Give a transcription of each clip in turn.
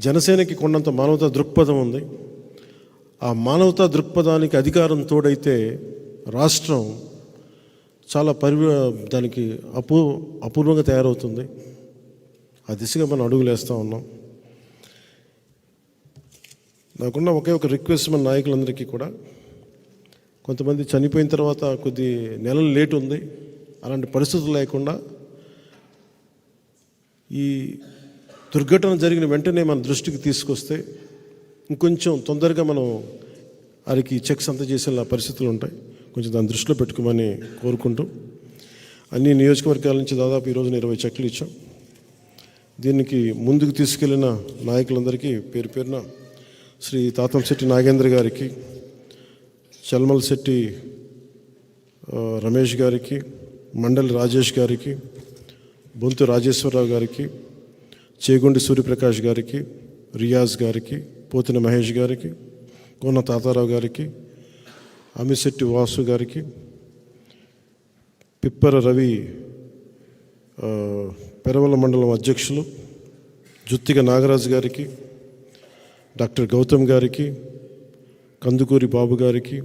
జనసేనకి కొండంత మానవతా దృక్పథం ఉంది. ఆ మానవతా దృక్పథానికి అధికారం తోడైతే రాష్ట్రం చాలా దానికి అపూర్వంగా తయారవుతుంది. ఆ దిశగా మనం అడుగులు వేస్తూ ఉన్నాం. నాకున్న ఒకే ఒక రిక్వెస్ట్ మన నాయకులందరికీ కూడా, కొంతమంది చనిపోయిన తర్వాత కొద్ది నెలలు లేట్ ఉంది, అలాంటి పరిస్థితులు లేకుండా ఈ దుర్ఘటన జరిగిన వెంటనే మన దృష్టికి తీసుకొస్తే ఇంకొంచెం తొందరగా మనం వారికి చెక్స్ అంతా చేసేలా పరిస్థితులు ఉంటాయి. కొంచెం దాన్ని దృష్టిలో పెట్టుకోమని కోరుకుంటూ, అన్ని నియోజకవర్గాల నుంచి దాదాపు ఈరోజు 20 చెక్లు ఇచ్చాం. దీనికి ముందుకు తీసుకెళ్లిన నాయకులందరికీ పేరు పేరున శ్రీ తాతంశెట్టి నాగేంద్ర గారికి, చల్మల్-శెట్టి రమేష్ గారికి, మండలి రాజేష్ గారికి, బొంతు రాజేశ్వరరావు గారికి, చేగుండి సూర్యప్రకాష్ గారికి, రియాజ్ గారికి, పోతిన మహేష్ గారికి, కోన తాతారావు గారికి, అమిశెట్టి వాసు గారికి, పిప్పర రవి పెరవల మండలం అధ్యక్షులు, జుత్తిగ నాగరాజు గారికి, డాక్టర్ గౌతమ్ గారికి, కందుకూరి బాబు గారికి,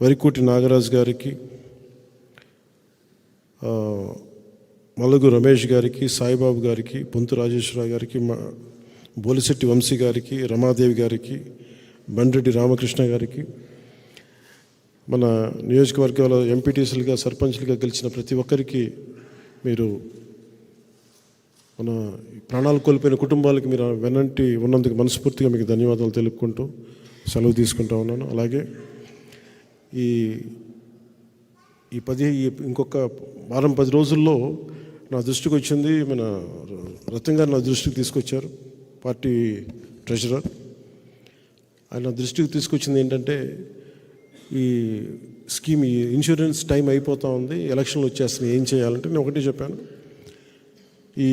వరికోటి నాగరాజు గారికి, మలుగు రమేష్ గారికి, సాయిబాబు గారికి, పొంతు రాజేశ్వరరావు గారికి, బోలిశెట్టి వంశీ గారికి, రమాదేవి గారికి, బండ్రెడ్డి రామకృష్ణ గారికి, మన నియోజకవర్గాల ఎంపీటీసీలుగా సర్పంచ్లుగా గెలిచిన ప్రతి ఒక్కరికి, మీరు మన ప్రాణాలు కోల్పోయిన కుటుంబాలకి మీరు వెనంటి ఉన్నందుకు మనస్ఫూర్తిగా మీకు ధన్యవాదాలు తెలుపుకుంటూ సెలవు తీసుకుంటా ఉన్నాను. అలాగే ఇంకొక వారం 10 రోజుల్లో నా దృష్టికి వచ్చింది, మన రతన్ గారు నా దృష్టికి తీసుకొచ్చారు, పార్టీ ట్రెజరర్. ఆయన నా దృష్టికి తీసుకొచ్చింది ఏంటంటే, ఈ స్కీమ్, ఈ ఇన్సూరెన్స్ టైం అయిపోతూ ఉంది, ఎలక్షన్లు వచ్చేస్తున్నాయి, ఏం చేయాలంటే నేను ఒకటే చెప్పాను. ఈ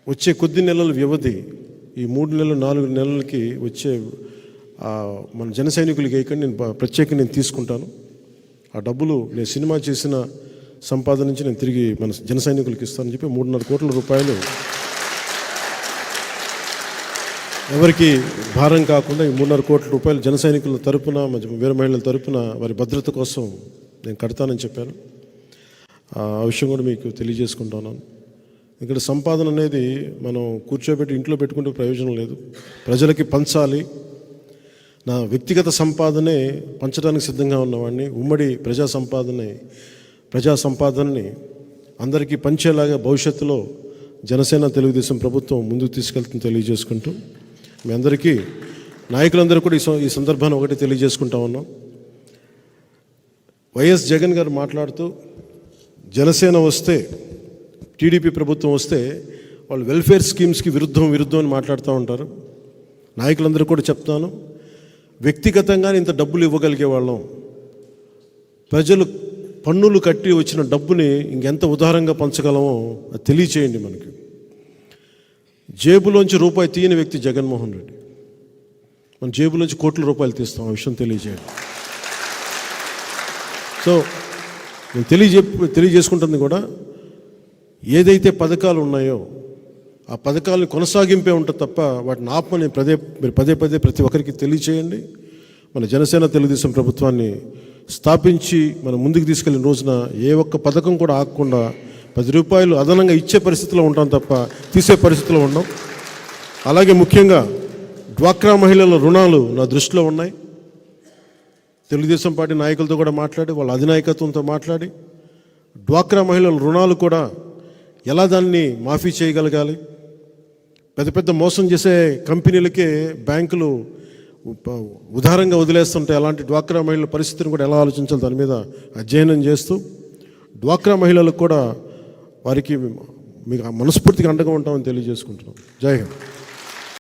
వచ్చే కొద్ది నెలల వ్యవధి, ఈ 3 నెలలు 4 నెలలకి వచ్చే మన జన సైనికులకి వేయకండి, నేను ప్రత్యేకంగా నేను తీసుకుంటాను. ఆ డబ్బులు నేను సినిమా చేసిన సంపాదన నుంచి నేను తిరిగి మన జన సైనికులకి ఇస్తానని చెప్పి 3.5 కోట్ల రూపాయలు ఎవరికి భారం కాకుండా ఈ 3.5 కోట్ల రూపాయలు జన సైనికుల తరపున, వీర మహిళల తరపున వారి భద్రత కోసం నేను కడతానని చెప్పాను. ఆ విషయం కూడా మీకు తెలియజేసుకుంటున్నాను. ఇక్కడ సంపాదన అనేది మనం కూర్చోబెట్టి ఇంట్లో పెట్టుకుంటే ప్రయోజనం లేదు, ప్రజలకి పంచాలి. నా వ్యక్తిగత సంపాదనే పంచడానికి సిద్ధంగా ఉన్నవాడిని. ఉమ్మడి ప్రజా సంపాదనని అందరికీ పంచేలాగా భవిష్యత్తులో జనసేన తెలుగుదేశం ప్రభుత్వం ముందుకు తీసుకెళ్తుందని తెలియజేసుకుంటూ, మీ అందరికీ నాయకులందరూ కూడా ఈ సందర్భాన్ని ఒకటి తెలియజేసుకుంటా ఉన్నాం. వైఎస్ జగన్ గారు మాట్లాడుతూ, జనసేన వస్తే, టీడీపీ ప్రభుత్వం వస్తే వాళ్ళు వెల్ఫేర్ స్కీమ్స్కి విరుద్ధం అని మాట్లాడుతూ ఉంటారు. నాయకులందరూ కూడా చెప్తాను, వ్యక్తిగతంగా ఇంత డబ్బులు ఇవ్వగలిగే వాళ్ళం, ప్రజలు పన్నులు కట్టి వచ్చిన డబ్బుని ఇంకెంత ఉదారంగా పంచగలమో అది తెలియచేయండి. మనకి జేబులోంచి రూపాయి తీయని వ్యక్తి జగన్మోహన్ రెడ్డి, మన జేబులోంచి కోట్ల రూపాయలు తీస్తాం, ఆ విషయం తెలియజేయండి. సో నేను తెలియజేసుకుంటుంది కూడా, ఏదైతే పథకాలు ఉన్నాయో ఆ పథకాలను కొనసాగింపే ఉంటుంది తప్ప వాటిని ఆపమని మీరు పదే ప్రతి ఒక్కరికి తెలియచేయండి. మన జనసేన తెలుగుదేశం ప్రభుత్వాన్ని స్థాపించి మనం ముందుకు తీసుకెళ్ళిన రోజున ఏ ఒక్క పథకం కూడా ఆగకుండా 10 రూపాయలు అదనంగా ఇచ్చే పరిస్థితిలో ఉంటాం తప్ప తీసే పరిస్థితిలో ఉన్నాం. అలాగే ముఖ్యంగా డ్వాక్రా మహిళల రుణాలు నా దృష్టిలో ఉన్నాయి. తెలుగుదేశం పార్టీ నాయకులతో కూడా మాట్లాడి, వాళ్ళ అధినాయకత్వంతో మాట్లాడి, డ్వాక్రా మహిళల రుణాలు కూడా ఎలా దాన్ని మాఫీ చేయగలగాలి, పెద్ద మోసం చేసే కంపెనీలకే బ్యాంకులు ఉదారంగా వదిలేస్తుంటే అలాంటి డ్వాక్రా మహిళల పరిస్థితిని కూడా ఎలా ఆలోచించాలి, దాని మీద అధ్యయనం చేస్తూ, డ్వాక్రా మహిళలకు కూడా వారికి మీకు మనస్ఫూర్తిగా అండగా ఉంటామని తెలియజేసుకుంటున్నాం. జై హింద్.